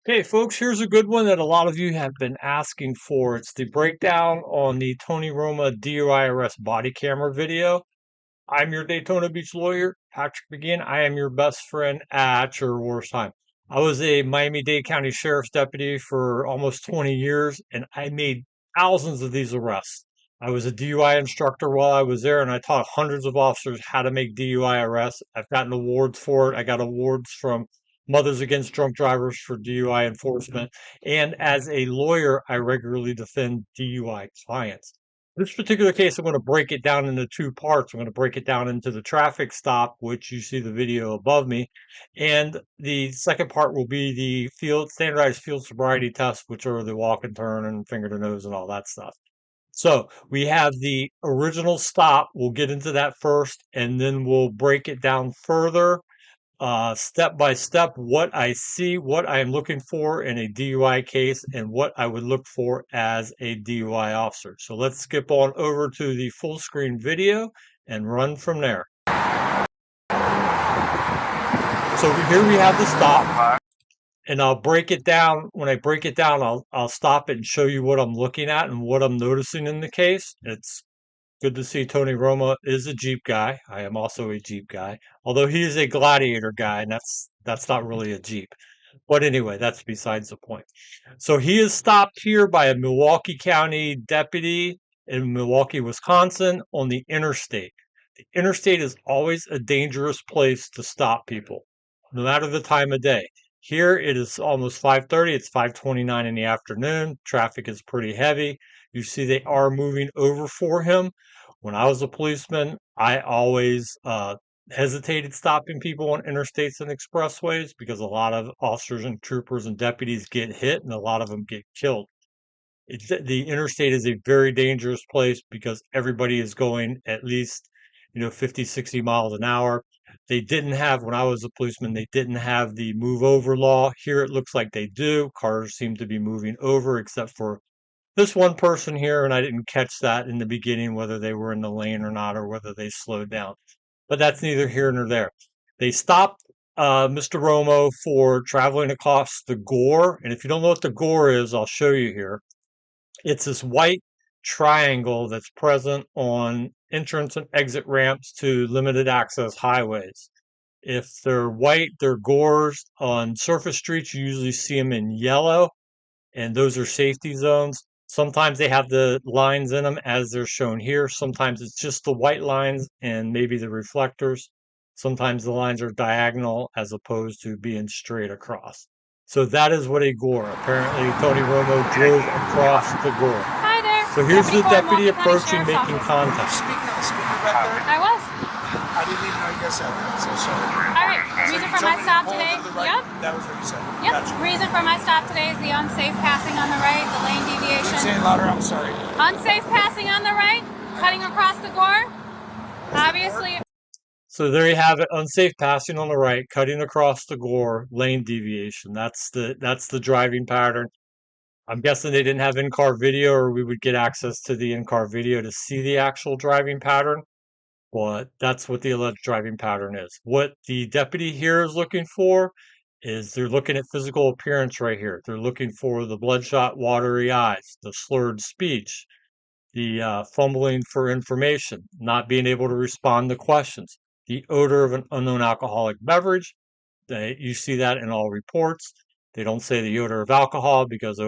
Hey folks, here's a good one that a lot of you have been asking for. It's the breakdown on the Tony Romo DUI arrest body camera video. I'm your Daytona Beach lawyer, Patrick McGinn. I am your best friend at your worst time. I was a Miami-Dade County Sheriff's deputy for almost 20 years, and I made thousands of these arrests. I was a DUI instructor while I was there, and I taught hundreds of officers how to make DUI arrests. I've gotten awards for it. I got awards from Mothers Against Drunk Drivers for DUI enforcement. And as a lawyer, I regularly defend DUI clients. This particular case, I'm going to break it down into two parts. I'm going to break it down into the traffic stop, which you see the video above me, and the second part will be the standardized field sobriety tests, which are the walk and turn and finger to nose and all that stuff. So we have the original stop. We'll get into that first, and then we'll break it down further step by step, what I see, what I am looking for in a DUI case, and what I would look for as a DUI officer. So let's skip on over to the full screen video and run from there. So here we have the stop, and I'll break it down. When I break it down, I'll stop it and show you what I'm looking at and what I'm noticing in the case. It's good to see Tony Romo is a Jeep guy. I am also a Jeep guy, although he is a Gladiator guy, and that's not really a Jeep. But anyway, that's besides the point. So he is stopped here by a Milwaukee County deputy in Milwaukee, Wisconsin, on the interstate. The interstate is always a dangerous place to stop people, no matter the time of day. Here it is almost 5:30. It's 5:29 in the afternoon. Traffic is pretty heavy. You see they are moving over for him. When I was a policeman, I always hesitated stopping people on interstates and expressways because a lot of officers and troopers and deputies get hit and a lot of them get killed. The interstate is a very dangerous place because everybody is going at least, 50, 60 miles an hour. They didn't have, when I was a policeman, they didn't have the move over law. Here it looks like they do. Cars seem to be moving over except for this one person here, and I didn't catch that in the beginning, whether they were in the lane or not, or whether they slowed down. But that's neither here nor there. They stopped Mr. Romo for traveling across the gore. And if you don't know what the gore is, I'll show you here. It's this white triangle that's present on entrance and exit ramps to limited access highways. If they're white, they're gores. On surface streets, you usually see them in yellow, and those are safety zones. Sometimes they have the lines in them as they're shown here. Sometimes it's just the white lines and maybe the reflectors. Sometimes the lines are diagonal as opposed to being straight across. So that is what a gore. Apparently, Tony Romo drove across the gore. Hi there. So here's the deputy approaching, Sheriff's making Office. contact. Speaking on the speaker back there? I was. I didn't even know you guys said that. So sorry. All right. Reason for my stop today. Yep. That was what you said. Yep. Gotcha. Reason for my stop today is the unsafe passing on the right, the lane Say deviation. it louder. I'm sorry. Unsafe passing on the right, cutting across the gore. Obviously. So there you have it. Unsafe passing on the right, cutting across the gore, lane deviation. That's the driving pattern. I'm guessing they didn't have in-car video, or we would get access to the in-car video to see the actual driving pattern. But that's what the alleged driving pattern is. What the deputy here is looking for is they're looking at physical appearance right here. They're looking for the bloodshot, watery eyes, the slurred speech, the fumbling for information, not being able to respond to questions, the odor of an unknown alcoholic beverage. You see that in all reports. They don't say the odor of alcohol because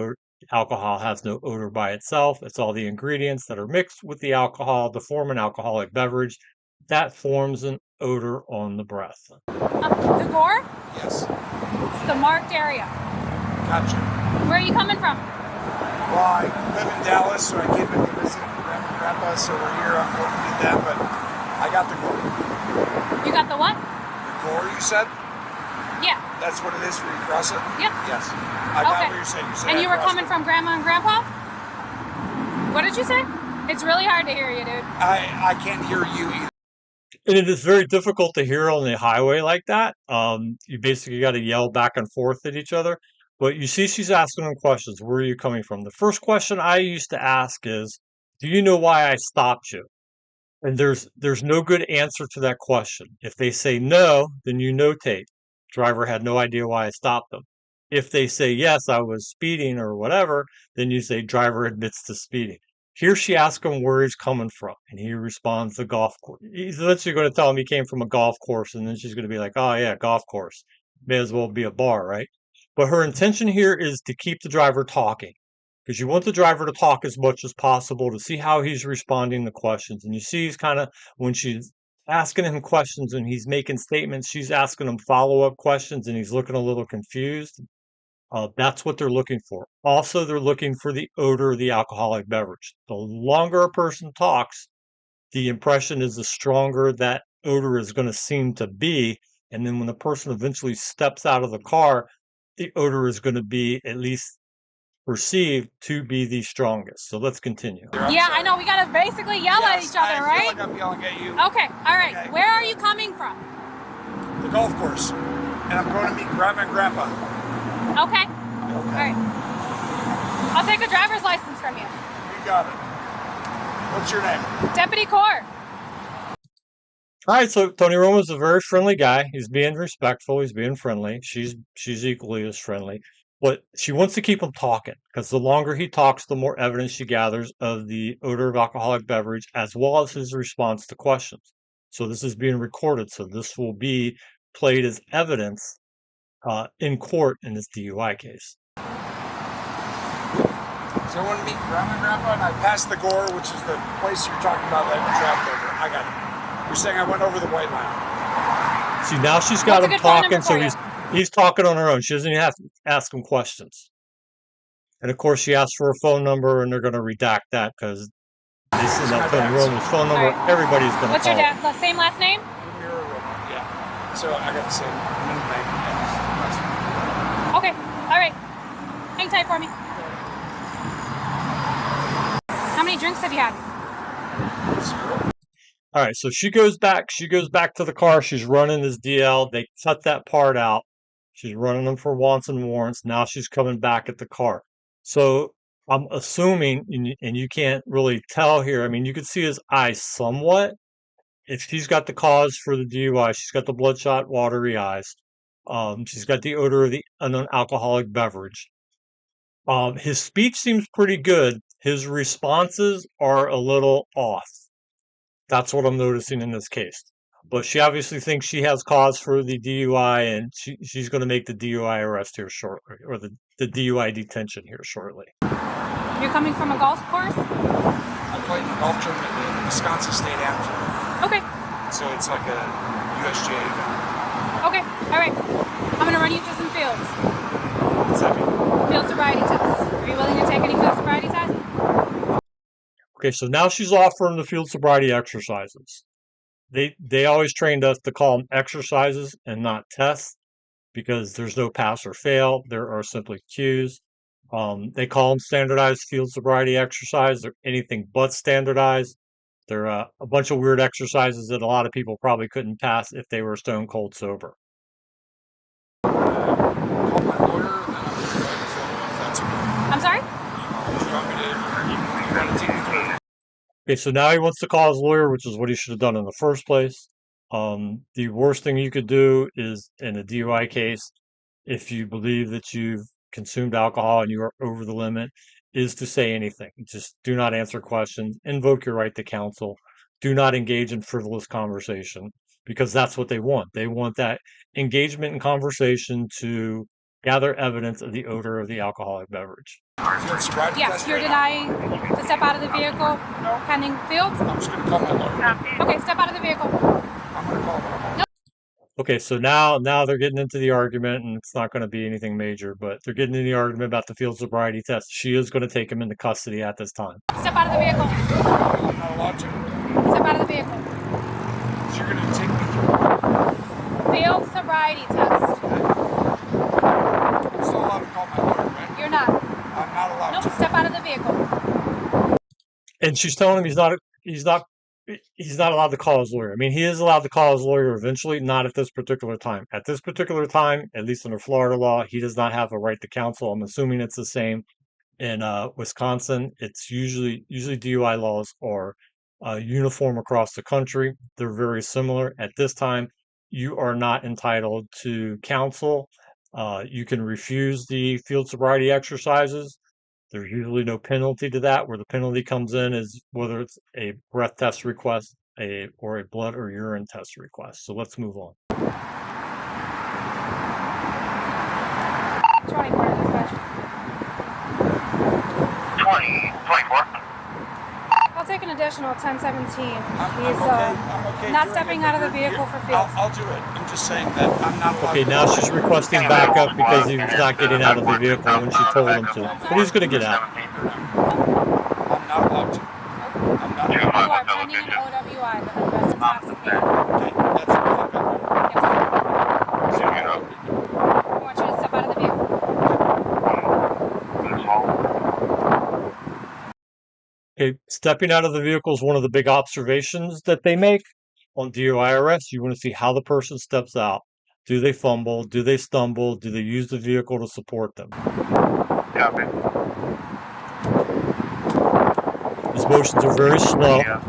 alcohol has no odor by itself. It's all the ingredients that are mixed with the alcohol to form an alcoholic beverage that forms an odor on the breath. The gore? Yes. It's the marked area. Gotcha. Where are you coming from? Well, I live in Dallas, so I came in to visit Grandpa, so we're here. I'm going to get that, but I got the gore. You got the what? The gore, you said? Yeah. That's what it is where you cross it? Yep. Yes. I got Okay. what you're saying. You said And I you were crossed coming it. from Grandma and Grandpa? What did you say? It's really hard to hear you, dude. I can't hear you either. And it is very difficult to hear on the highway like that. You basically got to yell back and forth at each other. But you see, she's asking them questions. Where are you coming from? The first question I used to ask is, "Do you know why I stopped you?" And there's no good answer to that question. If they say no, then you notate. Driver had no idea why I stopped them. If they say, yes, I was speeding or whatever, then you say driver admits to speeding. Here she asks him where he's coming from, and he responds the golf course. He's literally going to tell him he came from a golf course, and then she's going to be like, oh yeah, golf course. May as well be a bar, right? But her intention here is to keep the driver talking, because you want the driver to talk as much as possible to see how he's responding to questions. And you see he's kind of, when she's asking him questions and he's making statements, she's asking him follow-up questions, and he's looking a little confused. That's what they're looking for. Also, they're looking for the odor of the alcoholic beverage. The longer a person talks, the impression is the stronger that odor is going to seem to be. And then when the person eventually steps out of the car, the odor is going to be at least perceived to be the strongest. So let's continue. Yeah, I know. We got to basically yell at each other, right? I feel like I'm yelling at you. Okay, all right. Okay. Where are you coming from? The golf course. And I'm going to meet Grandma and Grandpa. Okay. All right. I'll take a driver's license from you. You got it. What's your name? Deputy Core. All right, so Tony Romo is a very friendly guy. He's being respectful. He's being friendly. She's equally as friendly. But she wants to keep him talking, because the longer he talks, the more evidence she gathers of the odor of alcoholic beverage, as well as his response to questions. So this is being recorded. So this will be played as evidence in court in this DUI case. So I want to meet Grandma and Grandpa, and I passed the Gore, which is the place you're talking about that we traveled over. I got it. You're saying I went over the white line. See, now she's got What's a him good phone talking, number so for he's talking on her own. She doesn't even have to ask him questions. And of course, she asks for a phone number, and they're going to redact that because this is not Tony Romo's phone number. All right. Everybody's going to What's your call. the same last name? Mira Romo, yeah. So I got the same middle name. Okay. All right. Hang tight for me. How many drinks have you had? Zero. All right, so she goes back to the car. She's running this DL. They cut that part out. She's running them for wants and warrants. Now she's coming back at the car. So I'm assuming, and you can't really tell here. I mean, you can see his eyes somewhat. If she's got the cause for the DUI, she's got the bloodshot, watery eyes. She's got the odor of the unknown alcoholic beverage. His speech seems pretty good. His responses are a little off. That's what I'm noticing in this case. But she obviously thinks she has cause for the DUI, and she's going to make the DUI arrest here shortly, or the DUI detention here shortly. You're coming from a golf course? I played in a golf tournament in Wisconsin State Amateur. Okay. So it's like a USGA event. Okay. All right. I'm going to run you through some fields. What's that mean? Field sobriety tests. Are you willing to take any field sobriety tests? Okay, so now she's offering the field sobriety exercises. They always trained us to call them exercises and not tests, because there's no pass or fail. There are simply cues. They call them standardized field sobriety exercise. They're anything but standardized. They're a bunch of weird exercises that a lot of people probably couldn't pass if they were stone cold sober. Call my lawyer, and then I'm just going to fill in if that's okay. I'm sorry? Do you want me to take me through? Okay, so now he wants to call his lawyer, which is what he should have done in the first place. The worst thing you could do is, in a DUI case, if you believe that you've consumed alcohol and you are over the limit, is to say anything. Just do not answer questions. Invoke your right to counsel. Do not engage in frivolous conversation, because that's what they want. They want that engagement in conversation to gather evidence of the odor of the alcoholic beverage. Field sobriety Yes, test you're right now? denying to step out of the vehicle pending fields? I'm just going to call my lawyer. Okay, step out of the vehicle. I'm going to call him. Okay, so now they're getting into the argument, and it's not going to be anything major, but they're getting into the argument about the field sobriety test. She is going to take him into custody at this time. Step out of the vehicle. I'm not allowed to. Step out of the vehicle. So you're going to take me through. Field sobriety test. I'm still allowed to call my lawyer, right? You're not. I'm not allowed Nope, to. step out of the vehicle. And she's telling him he's not allowed to call his lawyer. I mean, he is allowed to call his lawyer eventually, not at this particular time. At this particular time, at least under Florida law, he does not have a right to counsel. I'm assuming it's the same in Wisconsin. It's usually DUI laws are uniform across the country. They're very similar. At this time, you are not entitled to counsel. You can refuse the field sobriety exercises. There's usually no penalty to that. Where the penalty comes in is whether it's a breath test request, or a blood or urine test request. So let's move on. 24 dispatch. 24. I'll take an additional 1017. He's I'm okay not doing stepping it, out of the but vehicle for field. I'll do it. I'm just saying that I'm not allowed Okay, to now go. she's requesting backup because he was not getting out of the vehicle when she told him to. But he's going to get out. I'm not allowed to. I'm not You allowed are pending an OWI with arrest intoxicated. to. Okay, that's what I think I'm Yes. doing. I want you to step out of the vehicle. Okay, stepping out of the vehicle is one of the big observations that they make on DUI arrests. You want to see how the person steps out. Do they fumble? Do they stumble? Do they use the vehicle to support them? Copy. His motions are very slow. Yeah.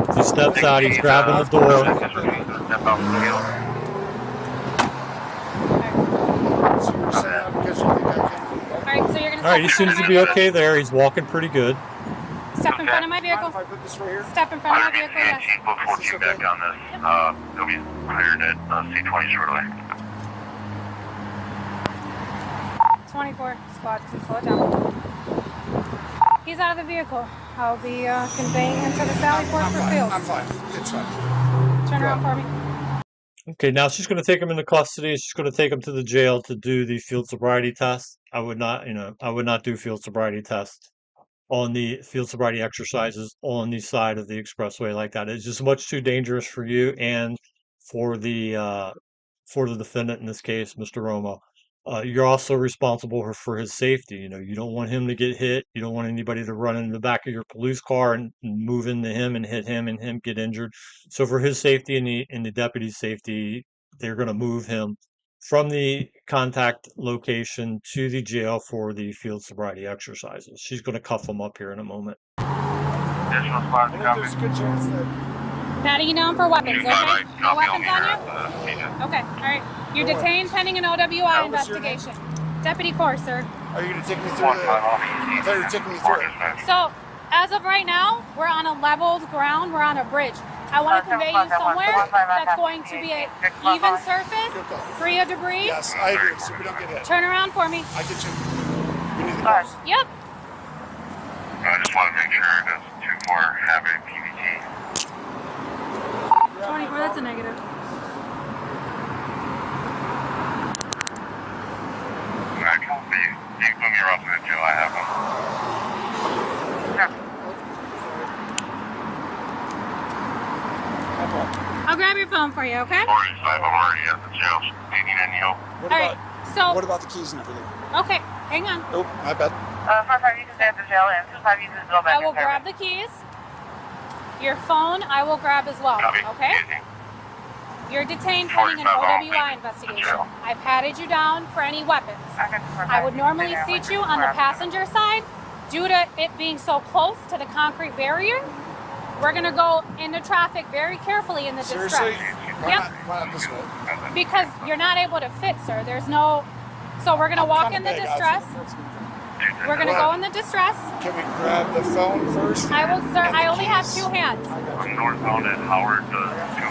As he steps out, he's grabbing the door. Step out the field. So you're saying because you think I can't do that? All right, so you're going to All right, he seems to be okay there. He's walking pretty good. step in front of my Mind vehicle. if I put this right here? Step in front of my vehicle, yes. We'll put you back on this. He'll be hired at C20 shortly. 24 squad, slow it down. He's out of the vehicle. I'll be conveying him to the Sally Port for field. I'm fine. It's fine. Turn around for me. Okay, now she's going to take him into custody. She's going to take him to the jail to do the field sobriety test. I would not do field sobriety test on the field sobriety exercises on the side of the expressway like that. It's just much too dangerous for you and for the defendant in this case, Mr. Romo. You're also responsible for his safety. You don't want him to get hit. You don't want anybody to run into the back of your police car and move into him and hit him and him get injured. So for his safety and the deputy's safety, they're going to move him from the contact location to the jail for the field sobriety exercises. She's going to cuff him up here in a moment. Additional squad I think copy. there's a good chance that Patting you down for weapons, okay? No Copy weapons on you? you? Okay, all right. You're detained pending an OWI what's your name? investigation. Deputy Core, sir. are you going to take me through the? I thought you were taking me through it. So, as of right now, we're on a leveled ground. We're on a bridge. I want to convey you somewhere that's going to be an even surface, free of debris. Yes, I agree. So we don't get hit. Turn around for me. I get you. We need the cars. Yep. I just want to make sure it doesn't too far have a PVT. 24, that's a negative. You put me off in the jail, I have them. I'll grab your phone for you, okay? I'm already at the jail. Do you need any help? What All about right. So, what about the keys and everything? okay, hang on. Nope, my bad. 5 you can stay at the jail and 2 you can go back. I will grab the keys. Your phone, I will grab as well, Copy. okay? Easy. You're detained pending an 45 all OWI things. investigation. I patted you down for any weapons. I would normally seat you on the passenger side. Due to it being so close to the concrete barrier, we're going to go into traffic very carefully in the Seriously? distress. Why Yep. not? Why not this way? Because you're not able to fit, sir. There's no... So we're going to walk Kinda in the big, distress. We're going to go in the distress. Can we grab the phone first? I will, sir. and the I only have keys? 2 hands. I'm northbound at Howard to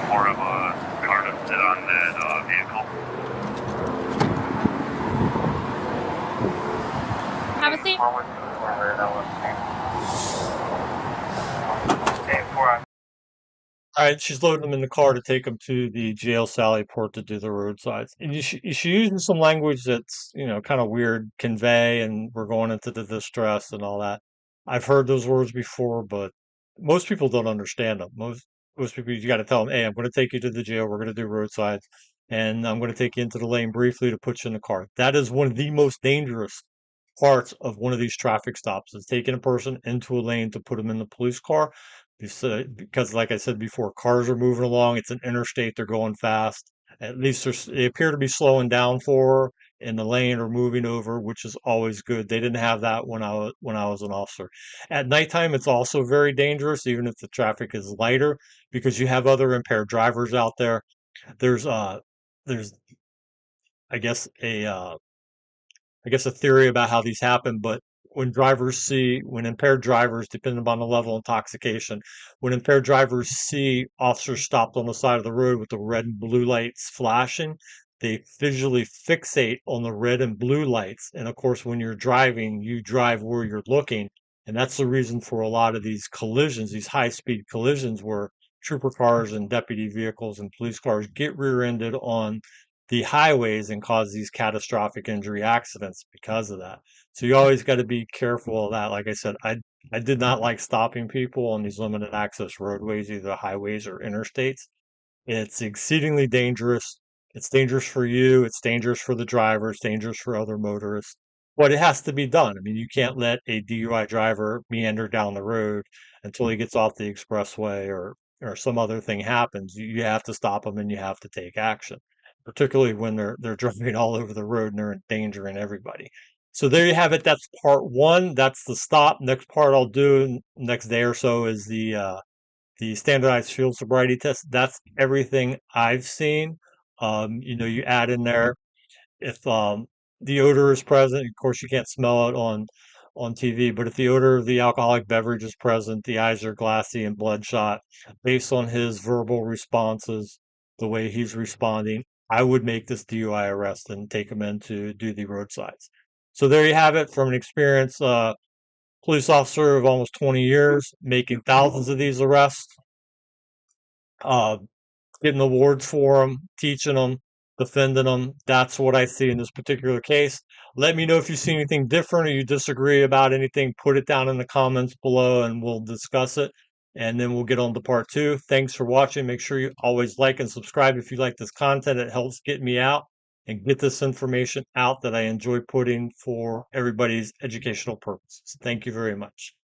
more of a car to sit on that vehicle. Have a seat. All right, she's loading him in the car to take him to the jail Sally Port to do the roadsides. And she's using some language that's, kind of weird, convey, and we're going into the distress and all that. I've heard those words before, but most people don't understand them. Most people, you got to tell them, hey, I'm going to take you to the jail. We're going to do roadsides, and I'm going to take you into the lane briefly to put you in the car. That is one of the most dangerous parts of one of these traffic stops is taking a person into a lane to put them in the police car. Because, like I said before, cars are moving along. It's an interstate. They're going fast. At least they appear to be slowing down for her in the lane or moving over, which is always good. They didn't have that when I was an officer. At nighttime, it's also very dangerous, even if the traffic is lighter, because you have other impaired drivers out there. There's I guess a theory about how these happen, but when impaired drivers, depending upon the level of intoxication, when impaired drivers see officers stopped on the side of the road with the red and blue lights flashing, they visually fixate on the red and blue lights. And of course, when you're driving, you drive where you're looking. And that's the reason for a lot of these collisions, these high speed collisions where trooper cars and deputy vehicles and police cars get rear-ended on the highways and cause these catastrophic injury accidents because of that. So you always got to be careful of that. Like I said, I did not like stopping people on these limited access roadways, either highways or interstates. It's exceedingly dangerous. It's dangerous for you. It's dangerous for the driver. It's dangerous for other motorists. But it has to be done. I mean, you can't let a DUI driver meander down the road until he gets off the expressway or some other thing happens. You have to stop him and you have to take action, particularly when they're driving all over the road and they're endangering everybody. So there you have it. That's part one. That's the stop. Next part I'll do next day or so is the standardized field sobriety test. That's everything I've seen. You add in there if the odor is present. Of course, you can't smell it on TV, but if the odor of the alcoholic beverage is present, the eyes are glassy and bloodshot, based on his verbal responses, the way he's responding, I would make this DUI arrest and take him in to do the roadsides. So there you have it from an experienced police officer of almost 20 years, making thousands of these arrests. Uh, Getting awards for them, teaching them, defending them. That's what I see in this particular case. Let me know if you see anything different or you disagree about anything. Put it down in the comments below and we'll discuss it. And then we'll get on to part two. Thanks for watching. Make sure you always like and subscribe if you like this content. It helps get me out and get this information out that I enjoy putting for everybody's educational purposes. Thank you very much.